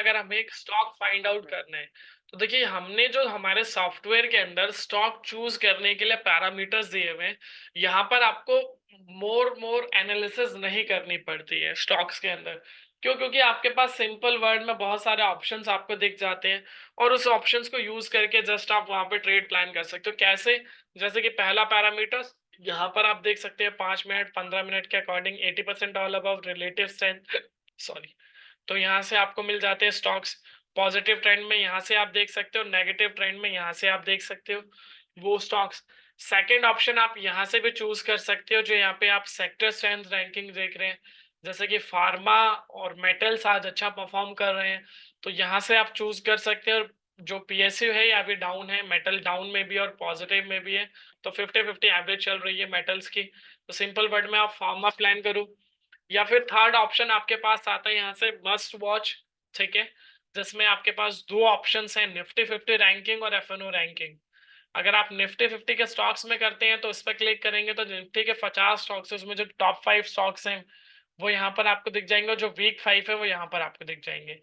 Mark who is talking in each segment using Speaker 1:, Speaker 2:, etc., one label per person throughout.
Speaker 1: अगर हमें एक स्टॉक फाइंड आउट करना है, तो देखिए हमने जो हमारे सॉफ्टवेयर के अंदर स्टॉक चूज करने के लिए पैरामीटर्स दिए हुए हैं, यहाँ पर आपको मोर एनालिसिस नहीं करनी पड़ती है स्टॉक्स के अंदर। क्यों? क्योंकि आपके पास सिंपल वर्ड में बहुत सारे ऑप्शंस आपको दिख जाते हैं, और उस ऑप्शंस को यूज करके जस्ट आप वहां पे ट्रेड प्लान कर सकते हो। कैसे? जैसे कि पहला पैरामीटर यहाँ पर आप देख सकते हैं, 5 मिनट 15 मिनट के according 80% all about relative strength, sorry. तो यहाँ से आपको मिल जाते हैं स्टॉक्स। पॉजिटिव ट्रेंड में यहाँ से आप देख सकते हो, नेगेटिव ट्रेंड में यहाँ से आप देख सकते हो वो स्टॉक्स। सेकंड ऑप्शन आप यहाँ से भी चूज कर सकते हो, जो यहाँ पे आप सेक्टर स्ट्रेंथ रैंकिंग देख रहे हैं, जैसे कि फार्मा और मेटल्स आज अच्छा परफॉर्म कर रहे हैं, तो यहाँ से आप चूज कर सकते हो। जो पीएसयू है या भी डाउन है, मेटल डाउन में भी और पॉजिटिव में भी है, तो 50-50 एवरेज चल रही है मेटल्स की। तो सिंपल वर्ड में आप फार्मा प्लान करो। या फिर थर्ड ऑप्शन आपके पास आता है यहाँ से मस्ट वॉच, ठीक है, जिसमें आपके पास दो ऑप्शंस हैं, निफ्टी 50 रैंकिंग और एफएनओ रैंकिंग। अगर आप निफ्टी 50 के स्टॉक्स में करते हैं तो इस पर क्लिक करेंगे तो निफ्टी के 50 स्टॉक्स है, उसमें जो टॉप 5 स्टॉक्स हैं वो यहाँ पर आपको दिख जाएंगे, और जो वीक 5 है वो यहाँ पर आपको दिख जाएंगे।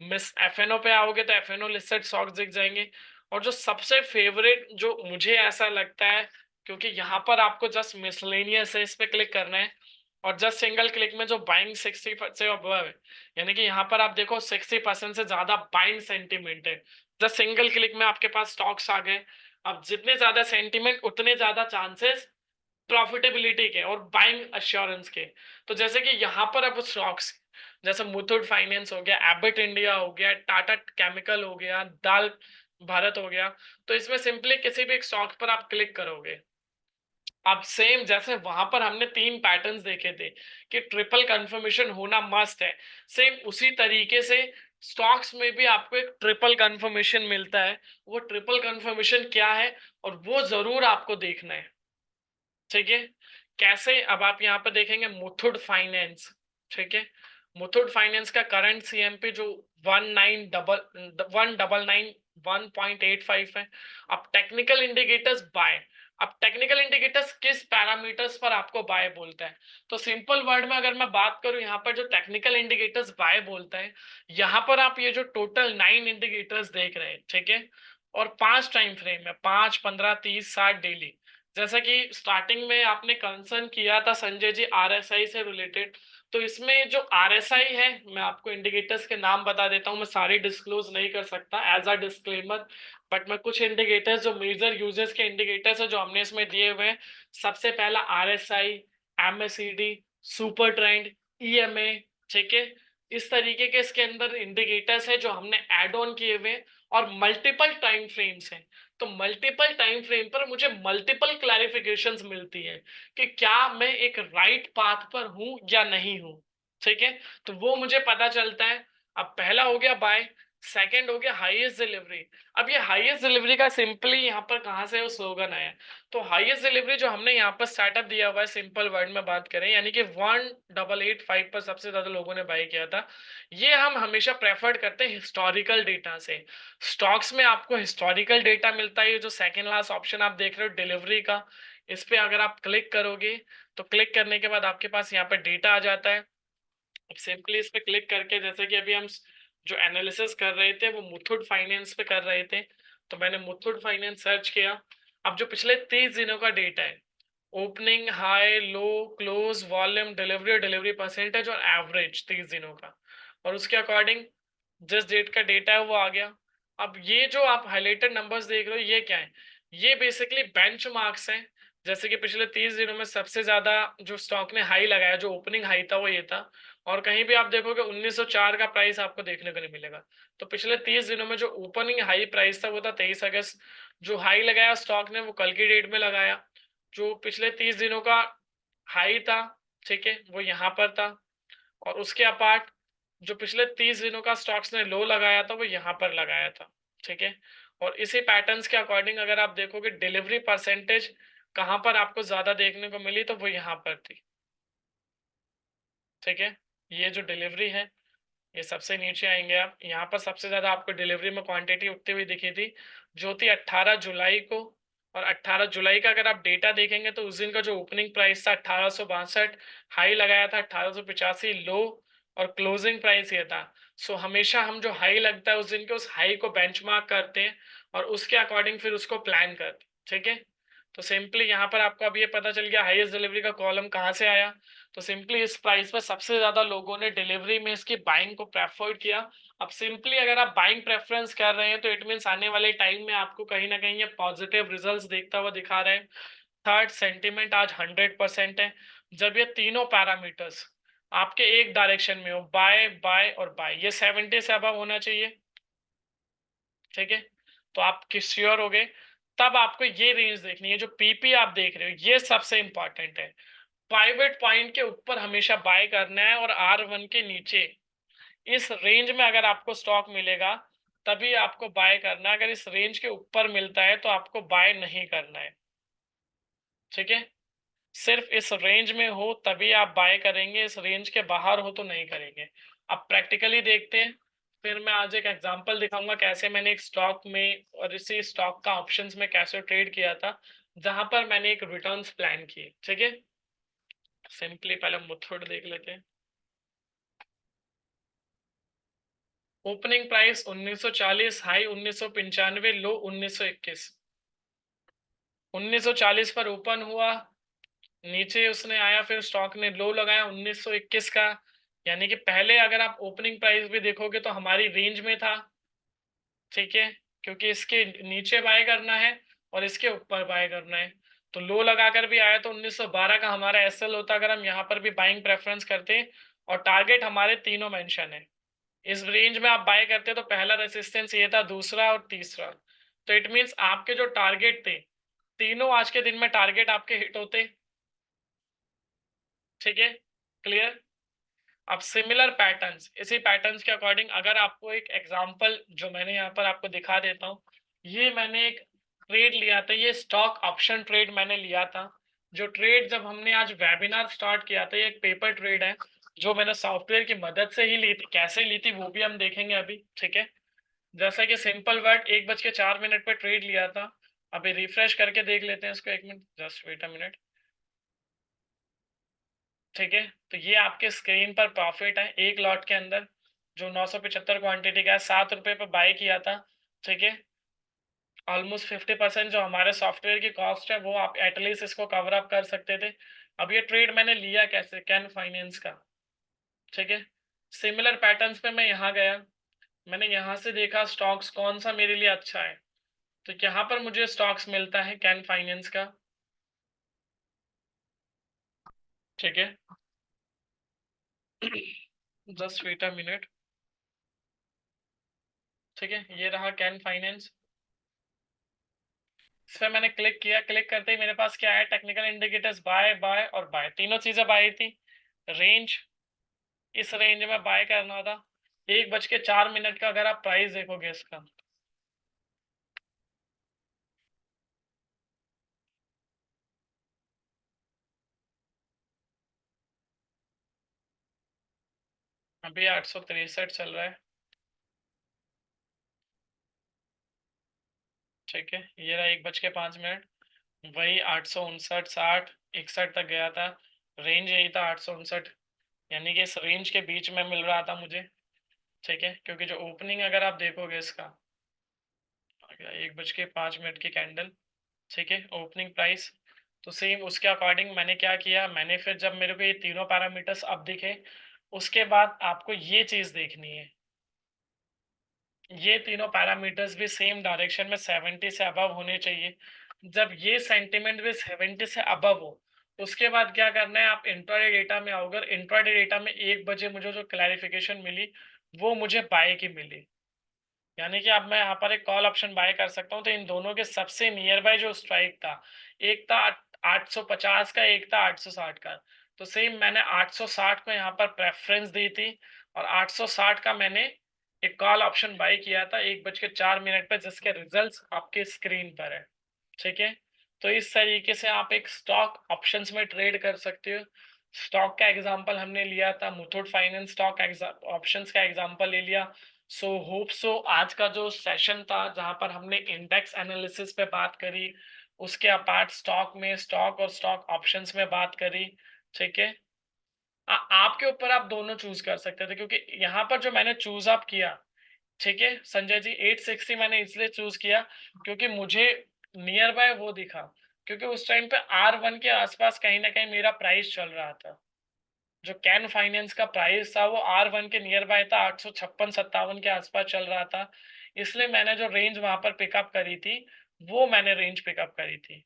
Speaker 1: मिस एफएनओ पे आओगे तो एफएनओ लिस्टेड स्टॉक्स दिख जाएंगे। और जो सबसे फेवरेट जो मुझे ऐसा लगता है, क्योंकि यहाँ पर आपको जस्ट मिसलेनियस है, इस पे क्लिक करना है, और जस्ट सिंगल क्लिक में जो बाइंग 60 से अबव है, यानी कि यहाँ पर आप देखो 60% से ज्यादा बाइंग सेंटीमेंट है, जस्ट सिंगल क्लिक में आपके पास स्टॉक्स आ गए। अब जितने ज्यादा सेंटीमेंट उतने ज्यादा चांसेस प्रॉफिटेबिलिटी के और बाइंग अश्योरेंस के। तो जैसे कि यहाँ पर अब स्टॉक्स जैसे मुथूट फाइनेंस हो गया, एबिट इंडिया हो गया, टाटा केमिकल हो गया, दाल भारत हो गया, तो इसमें सिंपली किसी भी एक स्टॉक पर आप क्लिक करोगे। अब सेम जैसे वहां पर हमने 3 पैटर्न्स देखे थे कि ट्रिपल कंफर्मेशन होना मस्ट है, सेम उसी तरीके से स्टॉक्स में भी आपको एक ट्रिपल कंफर्मेशन मिलता है। वो ट्रिपल कंफर्मेशन क्या है, और वो जरूर आपको देखना है, ठीक है। कैसे? अब आप यहाँ पे देखेंगे मुथूट फाइनेंस, ठीक है। मुथूट फाइनेंस का करंट सीएमपी जो 199 1.85 है। अब टेक्निकल इंडिकेटर्स बाय। अब टेक्निकल इंडिकेटर्स किस पैरामीटर्स पर आपको बाय बोलता है? तो सिंपल वर्ड में अगर मैं बात करूं, यहाँ पर जो टेक्निकल इंडिकेटर्स बाय बोलता है, यहाँ पर आप ये जो टोटल 9 इंडिकेटर्स देख रहे हैं, ठीक है, और 5 टाइम फ्रेम है, 5 15 30 60 डेली। जैसा कि स्टार्टिंग में आपने कंसर्न किया था संजय जी आरएसआई से रिलेटेड, तो इसमें जो आरएसआई है, मैं आपको इंडिकेटर्स के नाम बता देता हूं, मैं सारी डिस्क्लोज नहीं कर सकता एज अ डिस्क्लेमर, बट मैं कुछ इंडिकेटर्स जो मेजर यूजर्स के इंडिकेटर्स है जो हमने इसमें दिए हुए हैं। सबसे पहला RSI, MACD, super trend, EMA, ठीक है। इस तरीके के इसके अंदर इंडिकेटर्स है जो हमने एड ऑन किए हुए हैं, और मल्टीपल टाइम फ्रेम्स हैं। तो मल्टीपल टाइम फ्रेम पर मुझे मल्टीपल क्लैरिफिकेशंस मिलती है कि क्या मैं एक राइट पाथ पर हूं या नहीं हूं, ठीक है। तो वो मुझे पता चलता है। अब पहला हो गया बाय, सेकंड हो गया हाईएस्ट डिलीवरी। अब ये हाईएस्ट डिलीवरी का सिंपली यहाँ पर कहाँ से वो स्लोगन आया? तो हाईएस्ट डिलीवरी जो हमने यहाँ पर स्टार्टअप दिया हुआ है, सिंपल वर्ड में बात करें, यानी कि 1885 पर सबसे ज्यादा लोगों ने बाय किया था। ये हम हमेशा प्रेफर्ड करते हैं हिस्टोरिकल डेटा से। स्टॉक्स में आपको हिस्टोरिकल डेटा मिलता है। ये जो सेकंड लास्ट ऑप्शन आप देख रहे हो डिलीवरी का, इस पे अगर आप क्लिक करोगे तो क्लिक करने के बाद आपके पास यहाँ पे डेटा आ जाता है। सिंपली इस पे क्लिक करके, जैसे कि अभी हम जो एनालिसिस कर रहे थे वो मुथूट फाइनेंस पे कर रहे थे, तो मैंने मुथूट फाइनेंस सर्च किया। अब जो पिछले 30 दिनों का डेटा है, ओपनिंग, हाई, लो, क्लोज, वॉल्यूम, डिलीवरी और डिलीवरी परसेंटेज और एवरेज 30 दिनों का, और उसके अकॉर्डिंग जिस डेट का डेटा है वो आ गया। अब ये जो आप हाईलाइटेड नंबर्स देख रहे हो ये क्या है? ये बेसिकली बेंचमार्क्स हैं। जैसे कि पिछले 30 दिनों में सबसे ज्यादा जो स्टॉक ने हाई लगाया, जो ओपनिंग हाई था वो ये था, और कहीं भी आप देखोगे 1904 का प्राइस आपको देखने को नहीं मिलेगा। तो पिछले 30 दिनों में जो ओपनिंग हाई प्राइस था वो था 23 अगस्त। जो हाई लगाया स्टॉक ने वो कल की डेट में लगाया। जो पिछले 30 दिनों का हाई था, ठीक है, वो यहाँ पर था। और उसके अपार्ट जो पिछले 30 दिनों का स्टॉक्स ने लो लगाया था वो यहाँ पर लगाया था, ठीक है। और इसी पैटर्न्स के अकॉर्डिंग अगर आप देखोगे डिलीवरी परसेंटेज कहाँ पर आपको ज्यादा देखने को मिली, तो वो यहाँ पर थी, ठीक है। ये जो डिलीवरी है, ये सबसे नीचे आएंगे आप, यहाँ पर सबसे ज्यादा आपको डिलीवरी में क्वांटिटी उठती हुई दिखी थी, जो थी 18 जुलाई को। और 18 जुलाई का अगर आप डेटा देखेंगे तो उस दिन का जो ओपनिंग प्राइस था 1862, हाई लगाया था 1885, लो और क्लोजिंग प्राइस ये था सो हमेशा हम जो हाई लगता है उस दिन के उस हाई को बेंचमार्क करते हैं और उसके अकॉर्डिंग फिर उसको प्लान करते हैं, ठीक है। तो सिंपली यहाँ पर आपको अब ये पता चल गया हाईएस्ट डिलीवरी का कॉलम कहाँ से आया। तो सिंपली इस प्राइस पर सबसे ज्यादा लोगों ने डिलीवरी में इसकी बाइंग को प्रेफर किया। अब सिंपली अगर आप बाइंग प्रेफरेंस कर रहे हैं तो इट मीन्स आने वाले टाइम में आपको कहीं ना कहीं ये पॉजिटिव रिजल्ट्स देखता हुआ दिखा रहे हैं। थर्ड, सेंटिमेंट आज 100% है। जब ये तीनों पैरामीटर्स आपके एक डायरेक्शन में हो, बाय बाय और बाय, ये 70 से अबव होना चाहिए, ठीक है। तो आप श्योर हो गए। तब आपको ये रेंज देखनी है, जो पीपी आप देख रहे हो ये सबसे इंपॉर्टेंट है। प्राइवेट पॉइंट के ऊपर हमेशा बाय करना है और R1 के नीचे इस रेंज में अगर आपको स्टॉक मिलेगा तभी आपको बाय करना है। अगर इस रेंज के ऊपर मिलता है तो आपको बाय नहीं करना है, ठीक है। सिर्फ इस रेंज में हो तभी आप बाय करेंगे, इस रेंज के बाहर हो तो नहीं करेंगे। अब प्रैक्टिकली देखते हैं। फिर मैं आज एक एग्जांपल दिखाऊंगा कैसे मैंने एक स्टॉक में और इसी स्टॉक का ऑप्शंस में कैसे ट्रेड किया था, जहां पर मैंने एक रिटर्न्स प्लान किए, ठीक है। सिंपली पहले मुथुट देख लेते हैं। ओपनिंग प्राइस 1940, हाई 1995, लो 1921। 1940 पर ओपन हुआ, नीचे उसने आया, फिर स्टॉक ने लो लगाया 1921 का। यानी कि पहले अगर आप ओपनिंग प्राइस भी देखोगे तो हमारी रेंज में था, ठीक है, क्योंकि इसके नीचे बाय करना है और इसके ऊपर बाय करना है। तो लो लगाकर भी आया तो 1912 का हमारा एसएल होता अगर हम यहाँ पर भी बाइंग प्रेफरेंस करते। और टारगेट हमारे तीनों मेंशन है। इस रेंज में आप बाय करते तो पहला रेसिस्टेंस ये था, दूसरा और तीसरा। तो इट मींस आपके जो टारगेट थे तीनों आज के दिन में टारगेट आपके हिट होते, ठीक है, क्लियर। अब सिमिलर पैटर्न्स, इसी पैटर्न्स के अकॉर्डिंग अगर आपको एक एग्जांपल जो मैंने यहाँ पर आपको दिखा देता हूँ। ये मैंने एक ट्रेड लिया था, ये स्टॉक ऑप्शन ट्रेड मैंने लिया था। जो ट्रेड जब हमने आज वेबिनार स्टार्ट किया था, ये एक पेपर ट्रेड है जो मैंने सॉफ्टवेयर की मदद से ही ली थी। कैसे ली थी वो भी हम देखेंगे अभी, ठीक है। जैसा कि सिंपल वर्ड 1:04 पे ट्रेड लिया था। अभी रिफ्रेश करके देख लेते हैं इसको, 1 minute, just wait a minute, ठीक है। तो ये आपके स्क्रीन पर प्रॉफिट है एक लॉट के अंदर, जो 975 क्वांटिटी का है, 7 रुपए पर बाय किया था, ठीक है। ऑलमोस्ट 50% जो हमारे सॉफ्टवेयर की कॉस्ट है वो आप एटलीस्ट इसको कवर अप कर सकते थे। अब ये ट्रेड मैंने लिया कैसे, कैन फाइनेंस का, ठीक है। सिमिलर पैटर्न्स पे मैं यहाँ गया, मैंने यहाँ से देखा स्टॉक्स कौन सा मेरे लिए अच्छा है। तो यहाँ पर मुझे स्टॉक्स मिलता है कैन फाइनेंस का, ठीक है। जस्ट वेट अ मिनट, ठीक है, ये रहा कैन फाइनेंस। इस पर मैंने क्लिक किया, क्लिक करते ही मेरे पास क्या है, टेक्निकल इंडिकेटर्स बाय बाय और बाय, तीनों चीजें बाय थी। रेंज, इस रेंज में बाय करना था। 1:04 का अगर आप प्राइस देखोगे इसका, अभी 863 चल रहा है, ठीक है। ये रहा 1:05, वही 859, 60, 61 तक गया था। रेंज यही था 859, यानी कि इस रेंज के बीच में मिल रहा था मुझे, ठीक है। क्योंकि जो ओपनिंग अगर आप देखोगे इसका, 1:05 की कैंडल, ठीक है, ओपनिंग प्राइस। तो सेम उसके अकॉर्डिंग मैंने क्या किया, मैंने फिर जब मेरे को ये तीनों पैरामीटर्स अब दिखे, उसके बाद आपको ये चीज देखनी है, ये तीनों पैरामीटर्स भी सेम डायरेक्शन में 70 से अबव होने चाहिए। जब ये सेंटिमेंट भी 70 से अबव हो, उसके बाद क्या करना है, आप इंट्राडे डेटा में आओगे। इंट्राडे डेटा में 1 बजे मुझे जो क्लैरिफिकेशन मिली वो मुझे बाय की मिली, यानी कि अब मैं यहाँ पर एक कॉल ऑप्शन बाय कर सकता हूँ। तो इन दोनों के सबसे नियर बाय जो स्ट्राइक था, एक था 850 का, एक था 860 का। तो सेम मैंने 860 को यहाँ पर प्रेफरेंस दी थी और 860 का मैंने एक कॉल ऑप्शन बाय किया था 1:04 पे, जिसके रिजल्ट्स आपके स्क्रीन पर है, ठीक है। तो इस तरीके से आप एक स्टॉक ऑप्शंस में ट्रेड कर सकते हो। स्टॉक का एग्जांपल हमने लिया था मुथूट फाइनेंस, स्टॉक ऑप्शंस का एग्जांपल ले लिया। सो होप सो आज का जो सेशन था जहां पर हमने इंडेक्स एनालिसिस पे बात करी, उसके अपार्ट स्टॉक में स्टॉक और स्टॉक ऑप्शंस में बात करी, ठीक है। आपके ऊपर, आप दोनों चूज कर सकते थे, क्योंकि यहाँ पर जो मैंने चूज अप किया, ठीक है संजय जी, 860 मैंने इसलिए चूज किया क्योंकि मुझे नियर बाय वो दिखा, क्योंकि उस टाइम पे R1 के आसपास कहीं ना कहीं मेरा प्राइस चल रहा था। जो कैन फाइनेंस का प्राइस था वो R1 के नियर बाय था, 856-57 के आसपास चल रहा था। इसलिए मैंने जो रेंज वहां पर पिकअप करी थी, वो मैंने रेंज पिकअप करी थी।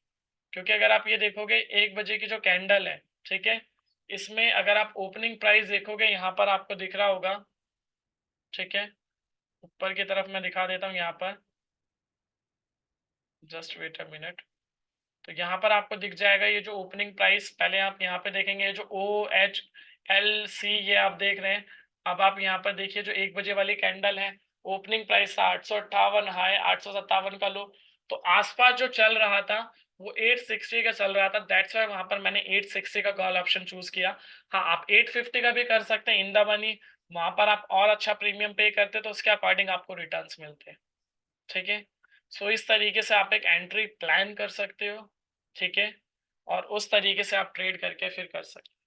Speaker 1: क्योंकि अगर आप ये देखोगे 1 बजे की जो कैंडल है, ठीक है, इसमें अगर आप ओपनिंग प्राइस देखोगे यहाँ पर आपको दिख रहा होगा, ठीक है, ऊपर की तरफ मैं दिखा देता हूँ यहाँ पर, जस्ट वेट अ मिनट। तो यहाँ पर आपको दिख जाएगा ये जो ओपनिंग प्राइस, पहले आप यहाँ पे देखेंगे जो OHLC ये आप देख रहे हैं। अब आप यहाँ पर देखिए जो 1 बजे वाली कैंडल है, ओपनिंग प्राइस था 858, हाई 857 का लो। तो आसपास जो चल रहा था वो 860 का चल रहा था, दैट्स वाई वहां पर मैंने 860 का कॉल ऑप्शन चूज किया। हाँ, आप 850 का भी कर सकते हैं इन द मनी, वहां पर आप और अच्छा प्रीमियम पे करते तो उसके अकॉर्डिंग आपको रिटर्न्स मिलते हैं, ठीक है। सो इस तरीके से आप एक एंट्री प्लान कर सकते हो, ठीक है, और उस तरीके से आप ट्रेड करके फिर कर सकते हो।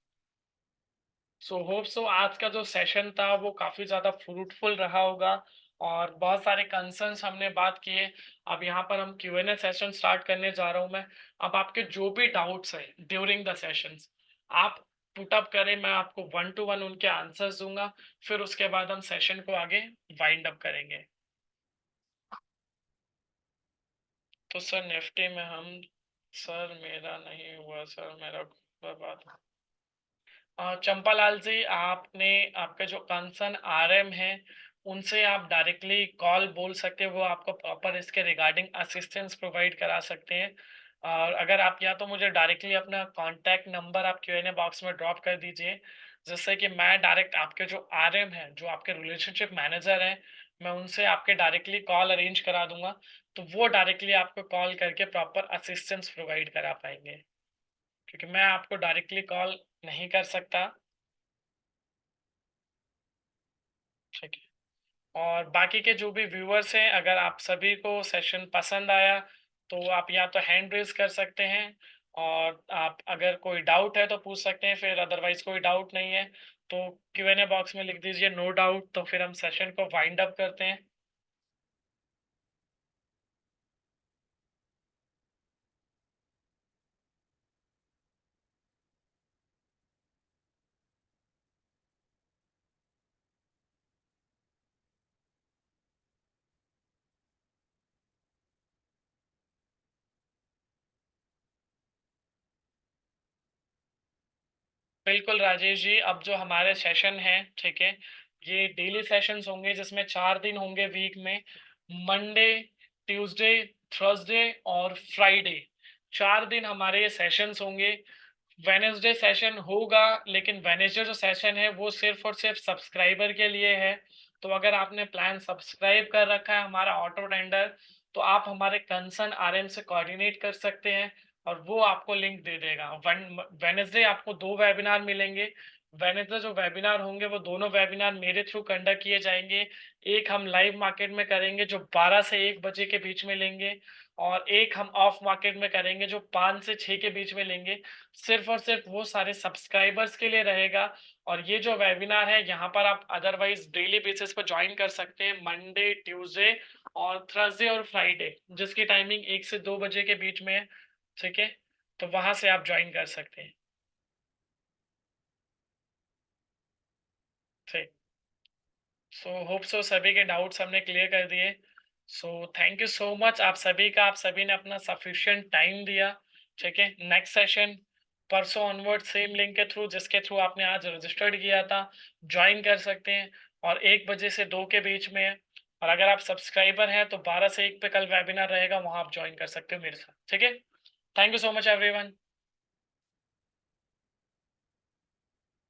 Speaker 1: सो होप सो आज का जो सेशन था वो काफी ज्यादा फ्रूटफुल रहा होगा, और बहुत सारे कंसर्न्स हमने बात किए। अब यहाँ पर हम Q&A सेशन स्टार्ट करने जा रहा हूँ मैं। अब आपके जो भी डाउट्स हैं ड्यूरिंग द सेशंस, आप पुट अप करें, मैं आपको 1 to 1 उनके आंसर्स दूंगा। फिर उसके बाद हम सेशन को आगे वाइंड अप करेंगे। तो सर निफ्टी में हम, सर मेरा नहीं हुआ सर, मेरा बर्बाद। चंपालाल जी, आपने आपका जो कंसर्न RM है उनसे आप डायरेक्टली कॉल बोल सकते हैं, वो आपको प्रॉपर इसके रिगार्डिंग असिस्टेंस प्रोवाइड करा सकते हैं। और अगर आप या तो मुझे डायरेक्टली अपना कॉन्टैक्ट नंबर आप Q&A बॉक्स में ड्रॉप कर दीजिए, जिससे कि मैं डायरेक्ट आपके जो RM है, जो आपके रिलेशनशिप मैनेजर हैं, मैं उनसे आपके डायरेक्टली कॉल अरेंज करा दूंगा। तो वो डायरेक्टली आपको कॉल करके प्रॉपर असिस्टेंस प्रोवाइड करा पाएंगे, क्योंकि मैं आपको डायरेक्टली कॉल नहीं कर सकता, ठीक है। और बाकी के जो भी व्यूअर्स हैं, अगर आप सभी को सेशन पसंद आया तो आप या तो हैंड रेज कर सकते हैं, और आप अगर कोई डाउट है तो पूछ सकते हैं, फिर अदरवाइज कोई डाउट नहीं है तो Q&A बॉक्स में लिख दीजिए नो डाउट, तो फिर हम सेशन को वाइंड अप करते हैं। बिल्कुल राजेश जी, अब जो हमारे सेशन है, ठीक है, ये डेली सेशंस होंगे जिसमें 4 दिन होंगे वीक में, मंडे, ट्यूसडे, थर्सडे और फ्राइडे। 4 दिन हमारे ये सेशंस होंगे। वेनेसडे सेशन होगा, लेकिन वेनेसडे जो सेशन है वो सिर्फ और सिर्फ सब्सक्राइबर के लिए है। तो अगर आपने प्लान सब्सक्राइब कर रखा है हमारा ऑटो टेंडर, तो आप हमारे कंसर्न RM से कोऑर्डिनेट कर सकते हैं, और वो आपको लिंक दे देगा। वेनेसडे आपको 2 वेबिनार मिलेंगे। वेनेसडे जो वेबिनार होंगे वो दोनों वेबिनार मेरे थ्रू कंडक्ट किए जाएंगे। एक हम लाइव मार्केट में करेंगे जो 12 से 1 बजे के बीच में लेंगे, और एक हम ऑफ मार्केट में करेंगे जो 5 से 6 के बीच में लेंगे। सिर्फ और सिर्फ वो सारे सब्सक्राइबर्स के लिए रहेगा। और ये जो वेबिनार है यहाँ पर आप अदरवाइज डेली बेसिस पर ज्वाइन कर सकते हैं, मंडे, ट्यूसडे और थर्सडे और फ्राइडे, जिसकी टाइमिंग 1 से 2 बजे के बीच में है, ठीक है। तो वहां से आप ज्वाइन कर सकते हैं, ठीक। सो होप सो सभी के डाउट्स हमने क्लियर कर दिए। So thank you so much आप सभी का, आप सभी ने अपना सफिशिएंट टाइम दिया, ठीक है। नेक्स्ट सेशन परसों ऑनवर्ड सेम लिंक के थ्रू जिसके थ्रू आपने आज रजिस्टर्ड किया था, ज्वाइन कर सकते हैं, और 1 बजे से 2 के बीच में है। और अगर आप सब्सक्राइबर हैं तो 12 से 1 पे कल वेबिनार रहेगा, वहां आप ज्वाइन कर सकते हो मेरे साथ, ठीक है। Thank you so much everyone.